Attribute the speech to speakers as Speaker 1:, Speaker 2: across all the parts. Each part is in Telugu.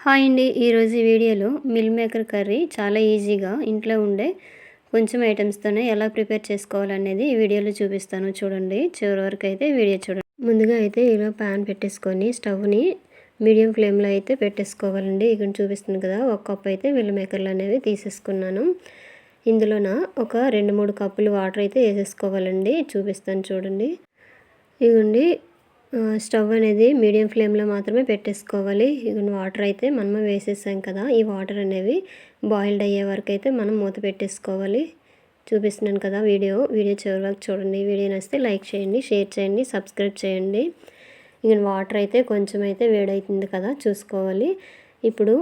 Speaker 1: హాయ్ అండి. ఈరోజు ఈ వీడియోలో మిల్ మేకర్ కర్రీ చాలా ఈజీగా ఇంట్లో ఉండే కొంచెం ఐటమ్స్తోనే ఎలా ప్రిపేర్ చేసుకోవాలనేది ఈ వీడియోలో చూపిస్తాను. చూడండి, చివరి వరకు అయితే వీడియో చూడండి. ముందుగా అయితే ఇలా ప్యాన్ పెట్టేసుకొని స్టవ్ని మీడియం ఫ్లేమ్లో అయితే పెట్టేసుకోవాలండి. ఇక్కడ చూపిస్తుంది కదా, ఒక కప్ అయితే మిల్ మేకర్లు అనేవి తీసేసుకున్నాను. ఇందులోన ఒక 2-3 కప్పులు వాటర్ అయితే వేసేసుకోవాలండి. చూపిస్తాను చూడండి. ఇదిగోండి, స్టవ్ అనేది మీడియం ఫ్లేమ్లో మాత్రమే పెట్టేసుకోవాలి. ఇదిగోండి, వాటర్ అయితే మనము వేసేసాం కదా, ఈ వాటర్ అనేవి బాయిల్డ్ అయ్యే వరకు అయితే మనం మూత పెట్టేసుకోవాలి. చూపిస్తున్నాను కదా వీడియో చివరి వరకు చూడండి. వీడియో నచ్చితే లైక్ చేయండి, షేర్ చేయండి, సబ్స్క్రైబ్ చేయండి. ఇక వాటర్ అయితే కొంచెం అయితే వేడవుతుంది కదా, చూసుకోవాలి. ఇప్పుడు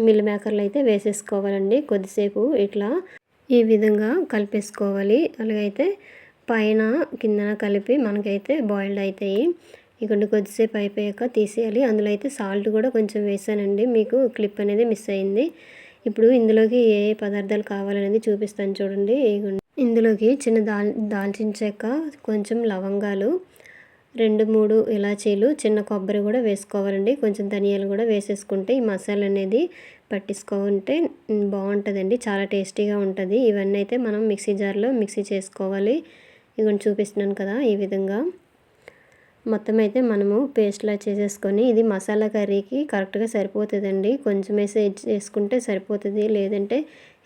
Speaker 1: మిల్ మేకర్లు అయితే వేసేసుకోవాలండి. కొద్దిసేపు ఇట్లా ఈ విధంగా కలిపేసుకోవాలి. అలాగైతే పైన కిందన కలిపి మనకైతే బాయిల్డ్ అవుతాయి. ఇక్కడ కొద్దిసేపు అయిపోయాక తీసేయాలి. అందులో అయితే సాల్ట్ కూడా కొంచెం వేసానండి, మీకు క్లిప్ అనేది మిస్ అయింది. ఇప్పుడు ఇందులోకి ఏ పదార్థాలు కావాలనేది చూపిస్తాను చూడండి. ఇందులోకి చిన్న దాల్చిన చెక్క, కొంచెం లవంగాలు, 2-3 ఇలాచీలు, చిన్న కొబ్బరి కూడా వేసుకోవాలండి. కొంచెం ధనియాలు కూడా వేసేసుకుంటే ఈ మసాలా అనేది పట్టించుకుంటే బాగుంటుందండి, చాలా టేస్టీగా ఉంటుంది. ఇవన్నీ అయితే మనం మిక్సీ జార్లో మిక్సీ చేసుకోవాలి. ఇవన్నీ చూపిస్తున్నాను కదా, ఈ విధంగా మొత్తం అయితే మనము పేస్ట్లా చేసేసుకొని, ఇది మసాలా కర్రీకి కరెక్ట్గా సరిపోతుందండి. కొంచెం వేసుకుంటే సరిపోతుంది, లేదంటే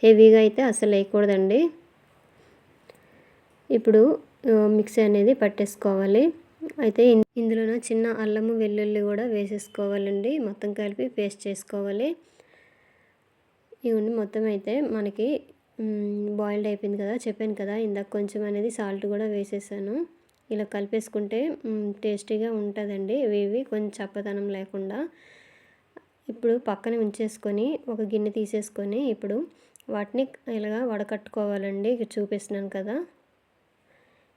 Speaker 1: హెవీగా అయితే అసలు వేయకూడదండి. ఇప్పుడు మిక్సీ అనేది పట్టేసుకోవాలి. అయితే ఇందులోన చిన్న అల్లము వెల్లుల్లి కూడా వేసేసుకోవాలండి. మొత్తం కలిపి పేస్ట్ చేసుకోవాలి. ఇవన్నీ మొత్తం అయితే మనకి బాయిల్డ్ అయిపోయింది కదా, చెప్పాను కదా ఇందాక, కొంచెం అనేది సాల్ట్ కూడా వేసేసాను. ఇలా కలిపేసుకుంటే టేస్టీగా ఉంటుందండి, ఇవి కొంచెం చప్పదనం లేకుండా. ఇప్పుడు పక్కన ఉంచేసుకొని ఒక గిన్నె తీసేసుకొని ఇప్పుడు వాటిని ఇలాగా వడకట్టుకోవాలండి. ఇక చూపిస్తున్నాను కదా,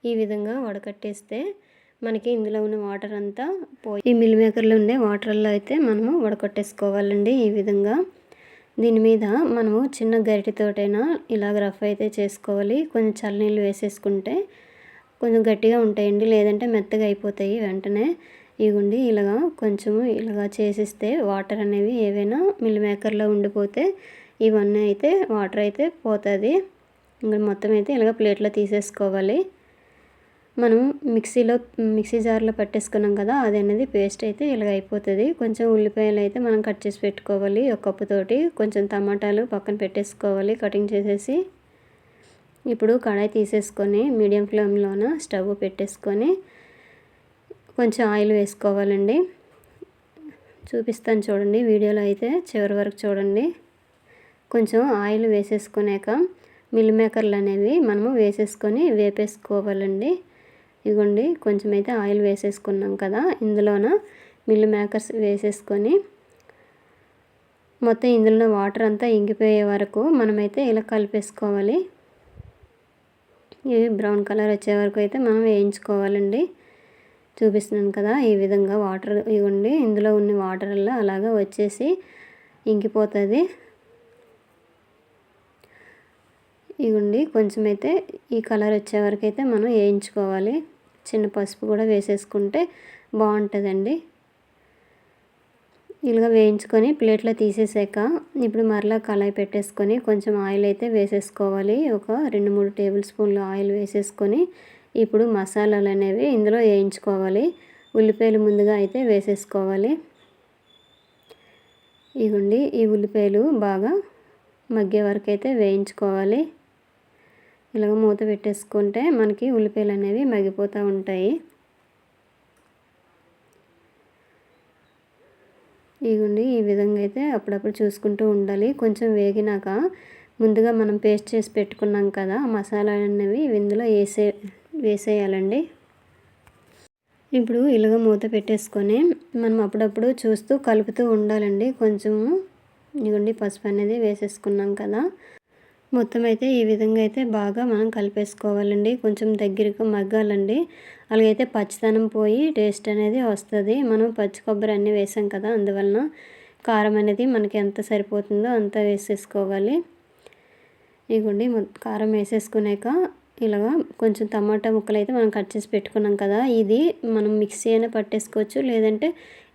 Speaker 1: ఈ విధంగా వడకట్టేస్తే మనకి ఇందులో ఉన్న వాటర్ అంతా పోయి ఈ మిల్ మేకర్లో ఉండే వాటర్లో అయితే మనము వడకట్టేసుకోవాలండి. ఈ విధంగా దీని మీద మనము చిన్న గరిటెతోటైనా ఇలాగ రఫ్ అయితే చేసుకోవాలి. కొంచెం చల్లనీళ్ళు వేసేసుకుంటే కొంచెం గట్టిగా ఉంటాయండి, లేదంటే మెత్తగా అయిపోతాయి వెంటనే. ఇవ్వండి, ఇలాగా కొంచెము ఇలాగా చేసిస్తే వాటర్ అనేవి ఏవైనా మిల్ మేకర్లో ఉండిపోతే ఇవన్నీ అయితే వాటర్ అయితే పోతుంది. ఇంకా మొత్తం అయితే ఇలాగ ప్లేట్లో తీసేసుకోవాలి. మనం మిక్సీ జార్లో పట్టేసుకున్నాం కదా, అది అనేది పేస్ట్ అయితే ఇలాగ అయిపోతుంది. కొంచెం ఉల్లిపాయలు అయితే మనం కట్ చేసి పెట్టుకోవాలి ఒక కప్పుతోటి. కొంచెం టమాటాలు పక్కన పెట్టేసుకోవాలి కటింగ్ చేసేసి. ఇప్పుడు కడాయి తీసేసుకొని మీడియం ఫ్లేమ్లోన స్టవ్ పెట్టేసుకొని కొంచెం ఆయిల్ వేసుకోవాలండి. చూపిస్తాను చూడండి, వీడియోలో అయితే చివరి వరకు చూడండి. కొంచెం ఆయిల్ వేసేసుకున్నాక మిల్ మేకర్లు అనేవి మనము వేసేసుకొని వేపేసుకోవాలండి. ఇదిగోండి, కొంచెం అయితే ఆయిల్ వేసేసుకున్నాం కదా, ఇందులోన మిల్ మేకర్స్ వేసేసుకొని మొత్తం ఇందులో వాటర్ అంతా ఇంకిపోయే వరకు మనమైతే ఇలా కలిపేసుకోవాలి. ఇవి బ్రౌన్ కలర్ వచ్చే వరకు అయితే మనం వేయించుకోవాలండి. చూపిస్తున్నాను కదా, ఈ విధంగా వాటర్ ఇవ్వండి, ఇందులో ఉన్న వాటర్ వల్ల అలాగా వచ్చేసి ఇంకిపోతుంది. ఇవ్వండి, కొంచెం అయితే ఈ కలర్ వచ్చే వరకు అయితే మనం వేయించుకోవాలి. చిన్న పసుపు కూడా వేసేసుకుంటే బాగుంటుందండి. ఇలాగ వేయించుకొని ప్లేట్లో తీసేసాక ఇప్పుడు మరలా కళాయి పెట్టేసుకొని కొంచెం ఆయిల్ అయితే వేసేసుకోవాలి. ఒక 2-3 టేబుల్ స్పూన్లు ఆయిల్ వేసేసుకొని ఇప్పుడు మసాలాలు అనేవి ఇందులో వేయించుకోవాలి. ఉల్లిపాయలు ముందుగా అయితే వేసేసుకోవాలి. ఇవ్వండి, ఈ ఉల్లిపాయలు బాగా మగ్గే వరకు అయితే వేయించుకోవాలి. ఇలాగ మూత పెట్టేసుకుంటే మనకి ఉల్లిపాయలు అనేవి మగ్గిపోతూ ఉంటాయి. ఇవ్వండి, ఈ విధంగా అయితే అప్పుడప్పుడు చూసుకుంటూ ఉండాలి. కొంచెం వేగినాక ముందుగా మనం పేస్ట్ చేసి పెట్టుకున్నాం కదా మసాలా అనేవి ఇందులో వేసేయాలండి. ఇప్పుడు ఇలాగ మూత పెట్టేసుకొని మనం అప్పుడప్పుడు చూస్తూ కలుపుతూ ఉండాలండి. కొంచెము ఇవ్వండి, పసుపు అనేది వేసేసుకున్నాం కదా, మొత్తం అయితే ఈ విధంగా అయితే బాగా మనం కలిపేసుకోవాలండి. కొంచెం దగ్గరగా మగ్గాలండి, అలాగైతే పచ్చిదనం పోయి టేస్ట్ అనేది వస్తుంది. మనం పచ్చి కొబ్బరి అన్నీ వేసాం కదా, అందువలన కారం అనేది మనకి ఎంత సరిపోతుందో అంత వేసేసుకోవాలి. ఇదిగోండి, కారం వేసేసుకున్నాక ఇలాగా కొంచెం టమాటా ముక్కలు అయితే మనం కట్ చేసి పెట్టుకున్నాం కదా, ఇది మనం మిక్సీ అయినా పట్టేసుకోవచ్చు, లేదంటే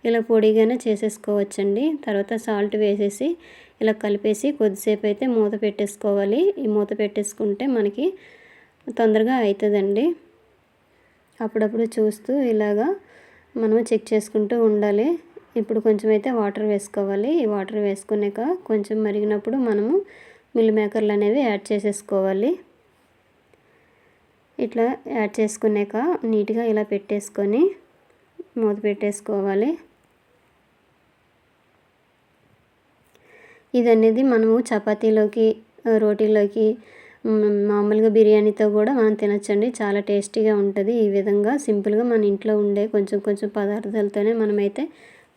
Speaker 1: ఇలా పొడిగానే చేసేసుకోవచ్చండి. తర్వాత సాల్ట్ వేసేసి ఇలా కలిపేసి కొద్దిసేపు అయితే మూత పెట్టేసుకోవాలి. ఈ మూత పెట్టేసుకుంటే మనకి తొందరగా అవుతుందండి. అప్పుడప్పుడు చూస్తూ ఇలాగా మనం చెక్ చేసుకుంటూ ఉండాలి. ఇప్పుడు కొంచెం అయితే వాటర్ వేసుకోవాలి. ఈ వాటర్ వేసుకున్నాక కొంచెం మరిగినప్పుడు మనము మిల్ మేకర్లు అనేవి యాడ్ చేసేసుకోవాలి. ఇట్లా యాడ్ చేసుకున్నాక నీట్గా ఇలా పెట్టేసుకొని మూత పెట్టేసుకోవాలి. ఇది అనేది మనము చపాతీలోకి, రోటీలోకి, మామూలుగా బిర్యానీతో కూడా మనం తినచ్చండి. చాలా టేస్టీగా ఉంటుంది. ఈ విధంగా సింపుల్గా మన ఇంట్లో ఉండే కొంచెం కొంచెం పదార్థాలతోనే మనమైతే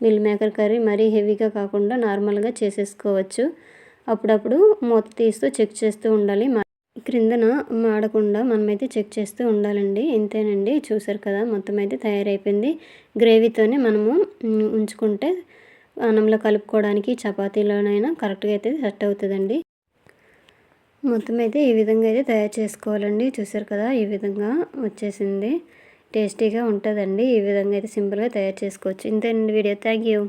Speaker 1: మిల్ మేకర్ కర్రీ మరీ హెవీగా కాకుండా నార్మల్గా చేసేసుకోవచ్చు. అప్పుడప్పుడు మూత తీస్తూ చెక్ చేస్తూ ఉండాలి. క్రిందన మాడకుండా మనమైతే చెక్ చేస్తూ ఉండాలండి. ఇంతేనండి, చూసారు కదా, మొత్తం అయితే తయారైపోయింది. గ్రేవీతోనే మనము ఉంచుకుంటే అన్నంలో కలుపుకోవడానికి, చపాతీలోనైనా కరెక్ట్గా అయితే సెట్ అవుతుందండి. మొత్తం అయితే ఈ విధంగా అయితే తయారు చేసుకోవాలండి. చూసారు కదా, ఈ విధంగా వచ్చేసింది. టేస్టీగా ఉంటుందండి. ఈ విధంగా అయితే సింపుల్గా తయారు చేసుకోవచ్చు. ఇంతేనండి వీడియో. Thank you.